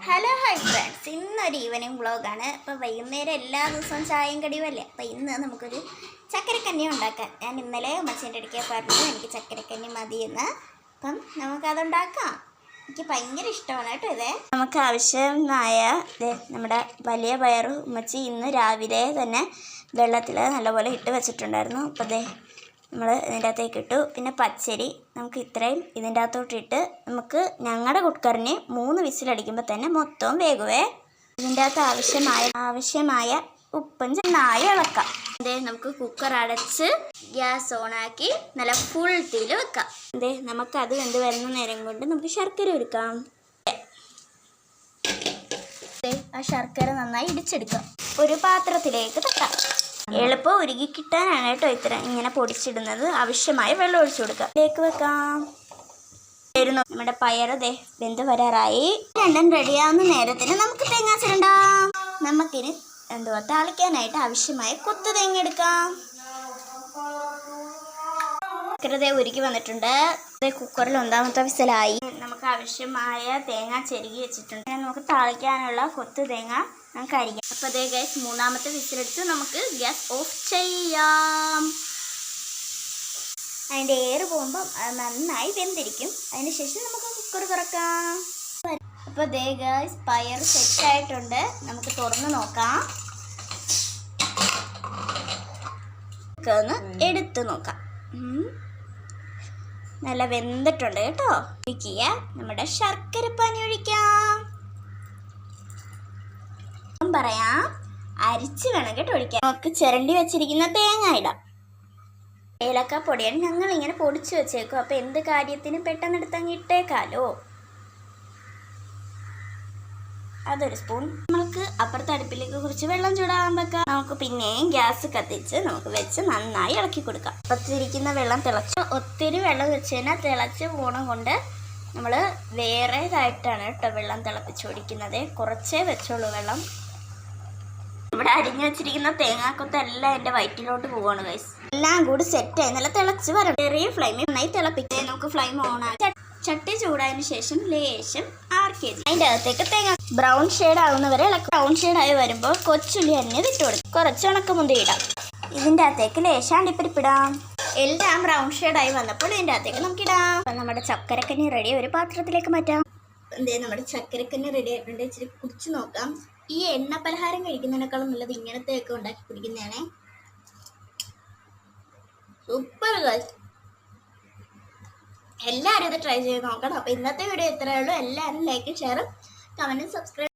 Hello hi friends, ഇന്നൊരു evening വ്ളോഗാണ്. അപ്പോൾ വൈകുന്നേരം എല്ലാ ദിവസവും ചായയും കടിയും അല്ലേ. അപ്പോൾ ഇന്ന് നമുക്കൊരു ചക്കരക്കഞ്ഞി ഉണ്ടാക്കാം. ഞാൻ ഇന്നലെ അമ്മച്ചേൻ്റെ അടുക്കെ പറഞ്ഞു എനിക്ക് ചക്കരക്കഞ്ഞി മതിയെന്ന്. അപ്പം നമുക്കതുണ്ടാക്കാം. എനിക്ക് ഭയങ്കര ഇഷ്ടമാണ് കേട്ടോ ഇത്. നമുക്ക് ആവശ്യമായ നമ്മുടെ വലിയ പയറും ഉമ്മച്ചി ഇന്ന് രാവിലെ തന്നെ വെള്ളത്തിൽ നല്ലപോലെ ഇട്ട് വെച്ചിട്ടുണ്ടായിരുന്നു. അപ്പോൾ നമ്മൾ ഇതിൻ്റെ അകത്തേക്ക് ഇട്ടു. പിന്നെ പച്ചരി നമുക്ക് ഇത്രയും ഇതിൻ്റെ അകത്തോട്ടിട്ട് നമുക്ക് ഞങ്ങളുടെ കുക്കറിന് 3 വിസിലടിക്കുമ്പോൾ തന്നെ മൊത്തം വേകുവേ. ഇതിൻ്റെ അകത്ത് ആവശ്യമായ ഉപ്പും ചെന്നായി ഇളക്കാം. നമുക്ക് കുക്കർ അടച്ച് ഗ്യാസ് ഓണാക്കി നല്ല ഫുൾ തീയിൽ വെക്കാം. നമുക്കത് വെന്ത് വരുന്ന നേരം കൊണ്ട് നമുക്ക് ശർക്കര ഒരുക്കാം. ആ ശർക്കര നന്നായി ഇടിച്ചെടുക്കാം. ഒരു പാത്രത്തിലേക്ക് തട്ടാം. എളുപ്പം ഉരുകി കിട്ടാനാണ് കേട്ടോ ഇങ്ങനെ പൊടിച്ചിടുന്നത്. ആവശ്യമായ വെള്ളം ഒഴിച്ചു കൊടുക്കാം. ഇതിലേക്ക് വെക്കാം. നമ്മുടെ പയർ വെന്ത് വരാറായി. രണ്ടും റെഡിയാവുന്ന നേരത്തിന് നമുക്ക് തേങ്ങ ചിരണ്ടാം. നമുക്കിനി താളിക്കാനായിട്ട് ആവശ്യമായ കൊത്തു തേങ്ങ എടുക്കാം. ഉരുക്കി വന്നിട്ടുണ്ട്. കുക്കറിൽ 1ാമത്തെ വിസിലായി. നമുക്ക് ആവശ്യമായ തേങ്ങ ചെരുകി വെച്ചിട്ടുണ്ട്. നമുക്ക് താളിക്കാനുള്ള കൊത്തു തേങ്ങ നമുക്ക് അരിയാം. അപ്പോൾ ഗൈസ് 3ാമത്തെ വിസിലെടുത്ത് നമുക്ക് ഗ്യാസ് ഓഫ് ചെയ്യാം. അതിൻ്റെ എയർ പോകുമ്പം നന്നായി വെന്തിരിക്കും. അതിന് ശേഷം നമുക്ക് കുക്കർ തുറക്കാം. അപ്പോൾ ഗൈസ് പയർ സെറ്റായിട്ടുണ്ട്. നമുക്ക് തുറന്ന് നോക്കാം. ഒന്ന് എടുത്ത് നോക്കാം. നല്ല വെന്തിട്ടുണ്ട് കേട്ടോ. നമ്മുടെ ശർക്കര പാനി ഒഴിക്കാം. പറയാം, അരിച്ച് വേണം കേട്ടോ ഒഴിക്കാൻ. നമുക്ക് ചിരണ്ടി വെച്ചിരിക്കുന്ന തേങ്ങ ഇടാം. ഏലക്ക പൊടിയാണ് ഞങ്ങളിങ്ങനെ പൊടിച്ച് വെച്ചേക്കും. അപ്പോൾ എന്ത് കാര്യത്തിനും പെട്ടെന്ന് എടുത്തങ്ങ് ഇട്ടേക്കാലോ. അതൊരു സ്പൂൺ. നമുക്ക് അപ്പുറത്തെ അടുപ്പിലേക്ക് കുറച്ച് വെള്ളം ചൂടാകാൻ വെക്കാം. നമുക്ക് പിന്നെയും ഗ്യാസ് കത്തിച്ച് നമുക്ക് വെച്ച് നന്നായി ഇളക്കി കൊടുക്കാം. അപ്പത്തിരിക്കുന്ന വെള്ളം തിളച്ച് ഒത്തിരി വെള്ളം വെച്ച് കഴിഞ്ഞാൽ തിളച്ച് പോണം കൊണ്ട് നമ്മൾ വേറേതായിട്ടാണ് കേട്ടോ വെള്ളം തിളപ്പിച്ച് ഒഴിക്കുന്നത്. കുറച്ചേ വെച്ചോളൂ വെള്ളം. ഇവിടെ അരിഞ്ഞു വെച്ചിരിക്കുന്ന തേങ്ങാക്കൊത്തെല്ലാം എൻ്റെ വയറ്റിലോട്ട് പോവാണ് ഗൈസ്. എല്ലാം കൂടി സെറ്റായി നല്ല തിളച്ച് വരണം. ചെറിയ ഫ്ലെയിമിൽ നന്നായി തിളപ്പിക്കുക. നമുക്ക് ഫ്ലെയിം ഓണാക്കി ചട്ടി ചൂടായതിനു ശേഷം ലേശം 6 kg അതിൻ്റെ അകത്തേക്ക് തേങ്ങ ബ്രൗൺ ഷെയ്ഡ് ആവുന്നവരെ ഇളക്കും. ബ്രൗൺ ഷെയ്ഡായി വരുമ്പോൾ കൊച്ചുള്ളി അരിഞ്ഞത് ഇട്ട് കൊടുക്കും. കുറച്ച് ഉണക്കമുന്തി ഇടാം. ഇതിൻ്റെ അകത്തേക്ക് ലേശം അണ്ടിപ്പരിപ്പിടാം. എല്ലാം ബ്രൗൺ ഷെയ്ഡായി വന്നപ്പോൾ ഇതിൻ്റെ അകത്തേക്ക് നമുക്കിടാം. അപ്പം നമ്മുടെ ചക്കരക്കഞ്ഞി റെഡി. ഒരു പാത്രത്തിലേക്ക് മാറ്റാം. നമ്മുടെ ചക്കരക്കഞ്ഞി റെഡി ആയിട്ടുണ്ട്. ഇച്ചിരി കുടിച്ച് നോക്കാം. ഈ എണ്ണ പലഹാരം കഴിക്കുന്നതിനേക്കാളും നല്ലത് ഇങ്ങനത്തെയൊക്കെ ഉണ്ടാക്കി കുടിക്കുന്നതാണേ. സൂപ്പർ ഗൈസ്, എല്ലാവരും ഇത് ട്രൈ ചെയ്ത് നോക്കണം. അപ്പോൾ ഇന്നത്തെ വീഡിയോ ഇത്രയേ ഉള്ളൂ. എല്ലാവരും ലൈക്കും ഷെയറും കമൻറ്റും സബ്സ്ക്രൈബ്